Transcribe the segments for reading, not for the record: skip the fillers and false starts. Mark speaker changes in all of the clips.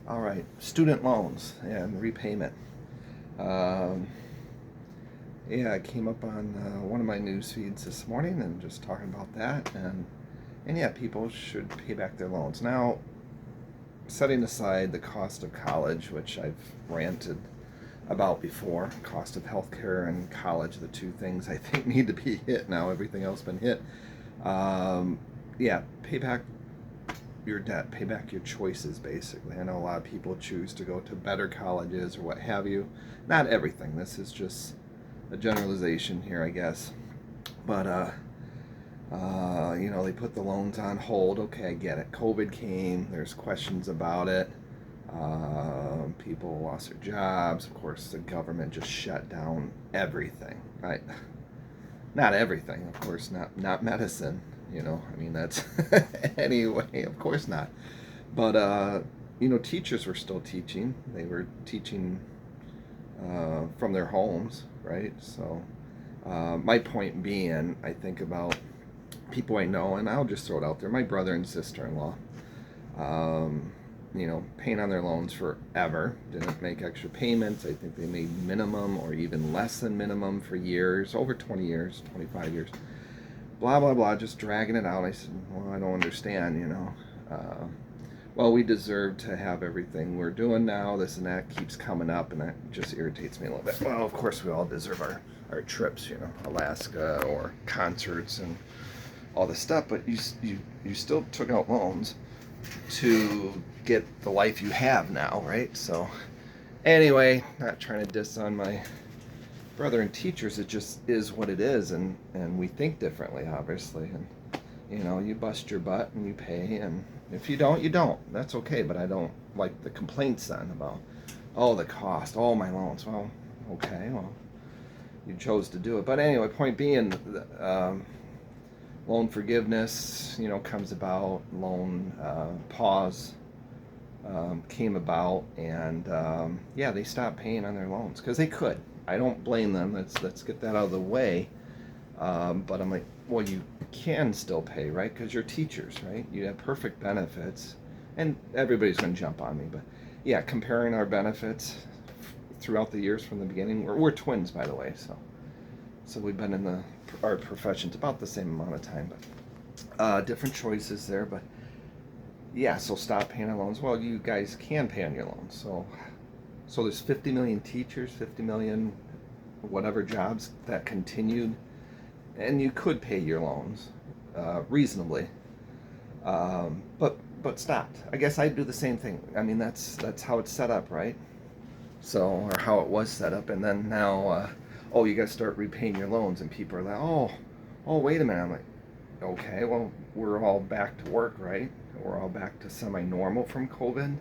Speaker 1: All right, student loans and repayment. Um, yeah, I came up on one of my news feeds this morning and just talking about that, and yeah, people should pay back their loans. Now, setting aside the cost of college, which I've ranted about before, cost of healthcare and college, the two things I think need to be hit now. Everything else been hit. Um, yeah, pay back your debt, pay back your choices, basically. I know a lot of people choose to go to better colleges or what have you. Not everything. This is just a generalization here, I guess. But, they put the loans on hold. Okay, I get it. COVID came, there's questions about it. People lost their jobs. Of course, the government just shut down everything, right? Not everything, of course, not medicine. I mean, that's anyway, of course not. But teachers were still teaching. They were teaching from their homes, right? So my point being, I think about people I know, and I'll just throw it out there. My brother and sister-in-law, paying on their loans forever. Didn't make extra payments. I think they made minimum or even less than minimum for years, over 20 years, 25 years. Blah, blah, blah, just dragging it out. I said, well, I don't understand. Well, we deserve to have everything we're doing now. This and that keeps coming up, and that just irritates me a little bit. Well, of course, we all deserve our trips, Alaska or concerts and all this stuff, but you still took out loans to get the life you have now, right? So, anyway, not trying to diss on my brother and teachers. It just is what it is, and we think differently, obviously. And you bust your butt and you pay, and if you don't, you don't. That's okay. But I don't like the complaints then about, oh, the cost, oh, my loans. Well, okay, well, you chose to do it. But anyway, point being, loan forgiveness, comes about. Loan pause came about, and yeah, they stopped paying on their loans because they could. I don't blame them. Let's get that out of the way. But I'm like, well, you can still pay, right? Because you're teachers, right? You have perfect benefits, and everybody's going to jump on me. But yeah, comparing our benefits throughout the years from the beginning, we're twins, by the way. So we've been in our professions about the same amount of time, but different choices there. But yeah, so stop paying on loans. Well, you guys can pay on your loans. So there's 50 million teachers, 50 million whatever jobs that continued, and you could pay your loans reasonably, but stopped. I guess I'd do the same thing. I mean, that's how it's set up, right? So, or how it was set up, and then now, oh, you got to start repaying your loans, and people are like, oh, wait a minute. I'm like, okay, well, we're all back to work, right? We're all back to semi-normal from COVID.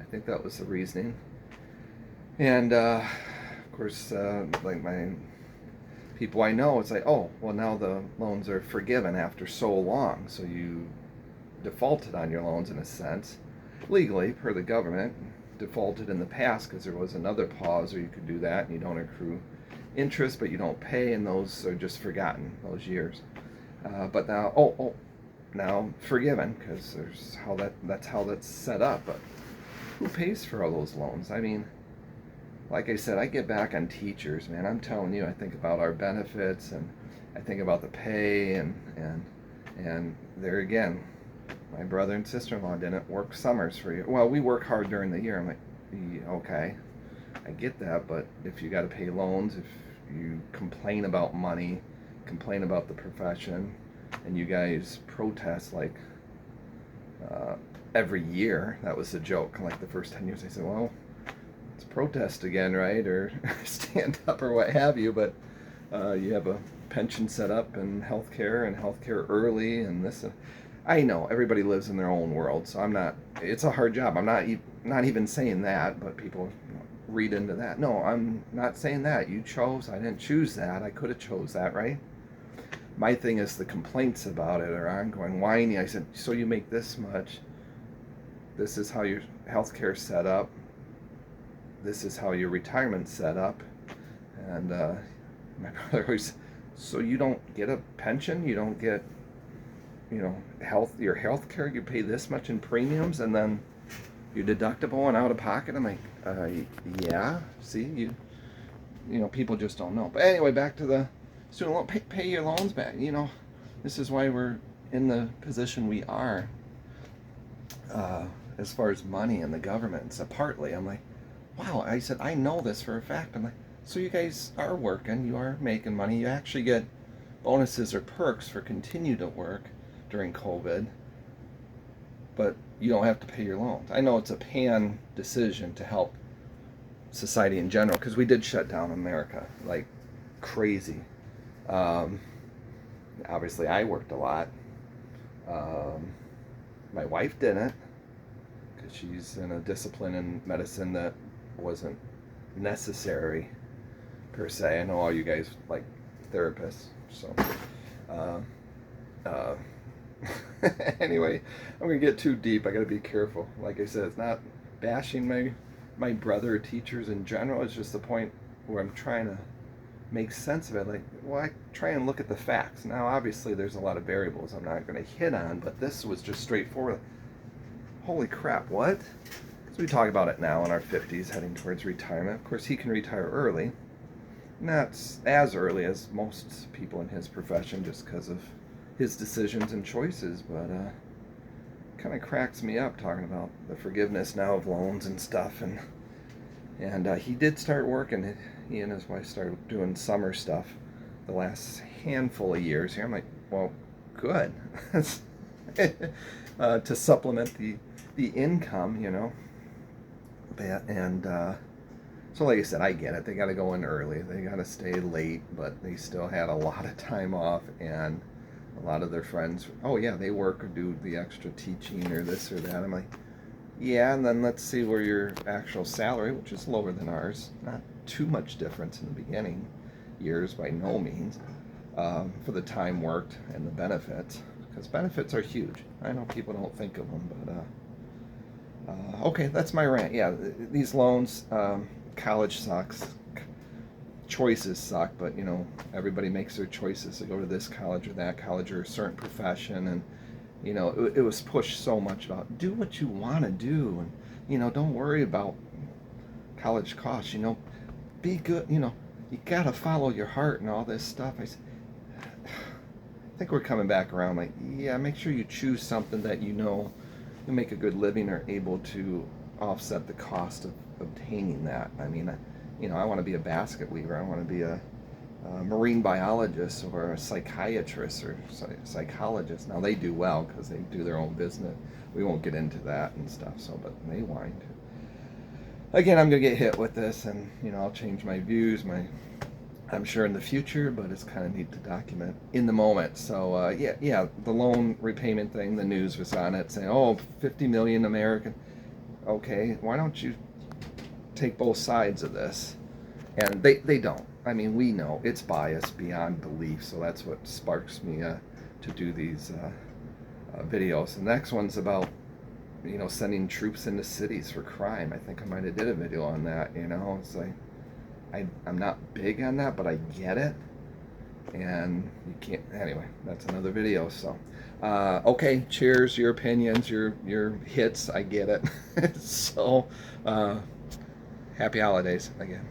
Speaker 1: I think that was the reasoning. And of course, like my people I know, it's like, oh, well, now the loans are forgiven after so long. So you defaulted on your loans in a sense, legally, per the government, defaulted in the past because there was another pause where you could do that and you don't accrue interest, but you don't pay, and those are just forgotten, those years. But now, now forgiven because that's how that's set up. But who pays for all those loans? I mean, like I said, I get back on teachers, man. I'm telling you, I think about our benefits, and I think about the pay, and there again, my brother and sister-in-law didn't work summers for you. Well, we work hard during the year. I'm like, yeah, okay, I get that, but if you got to pay loans, if you complain about money, complain about the profession, and you guys protest like every year, that was the joke. Like the first 10 years, I said, well, let's protest again, right? Or stand up or what have you. But you have a pension set up and healthcare early and this. I know everybody lives in their own world, so I'm not. It's a hard job. I'm not even saying that, but people read into that. No, I'm not saying that. You chose. I didn't choose that. I could have chose that, right? My thing is the complaints about it are ongoing, whiny. I said, so you make this much. This is how your healthcare set up. This is how your retirement's set up. And my brother always, so you don't get a pension, you don't get, your health care, you pay this much in premiums, and then your deductible and out of pocket. I'm like, yeah. See, people just don't know. But anyway, back to the student loan. Pay your loans back. This is why we're in the position we are, as far as money and the government. So partly, I'm like, wow. I said, I know this for a fact. I'm like, so you guys are working, you are making money, you actually get bonuses or perks for continue to work during COVID, but you don't have to pay your loans. I know it's a pan decision to help society in general, because we did shut down America like crazy. Obviously, I worked a lot. My wife didn't, because she's in a discipline in medicine that wasn't necessary per se. I know all you guys like therapists, so anyway, I'm gonna get too deep. I gotta be careful. Like I said, it's not bashing my brother teachers in general. It's just the point where I'm trying to make sense of it. Like, well, I try and look at the facts. Now, obviously, there's a lot of variables I'm not going to hit on, but this was just straightforward. Holy crap, what? So we talk about it now in our 50s, heading towards retirement. Of course, he can retire early. Not as early as most people in his profession, just because of his decisions and choices, but kind of cracks me up talking about the forgiveness now of loans and stuff. And he did start working. He and his wife started doing summer stuff the last handful of years here. I'm like, well, good. To supplement the income, And so like I said, I get it. They got to go in early. They got to stay late, but they still had a lot of time off. And a lot of their friends, oh yeah, they work or do the extra teaching or this or that. I'm like, yeah, and then let's see where your actual salary, which is lower than ours, not too much difference in the beginning years by no means, for the time worked and the benefits, because benefits are huge. I know people don't think of them, but okay, that's my rant. Yeah, these loans, college sucks, choices suck, but everybody makes their choices to go to this college or that college or a certain profession, and it was pushed so much about do what you want to do, and don't worry about college costs. Be good. You gotta follow your heart and all this stuff. I think we're coming back around. Like, yeah, make sure you choose something that you'll make a good living or able to offset the cost of obtaining that. I mean, I want to be a basket weaver. I want to be a marine biologist or a psychiatrist or psychologist. Now they do well because they do their own business. We won't get into that and stuff. So, but they wind. Again, I'm gonna get hit with this, and I'll change my views. I'm sure in the future, but it's kind of neat to document in the moment. So yeah, the loan repayment thing. The news was on it saying, oh, 50 million American. Okay, why don't you take both sides of this? And they don't. I mean, we know it's biased beyond belief, so that's what sparks me to do these videos. The next one's about sending troops into cities for crime. I think I might have did a video on that. It's like I'm not big on that, but I get it, and you can't. Anyway, that's another video. So okay, cheers, your opinions, your hits. I get it. So happy holidays again.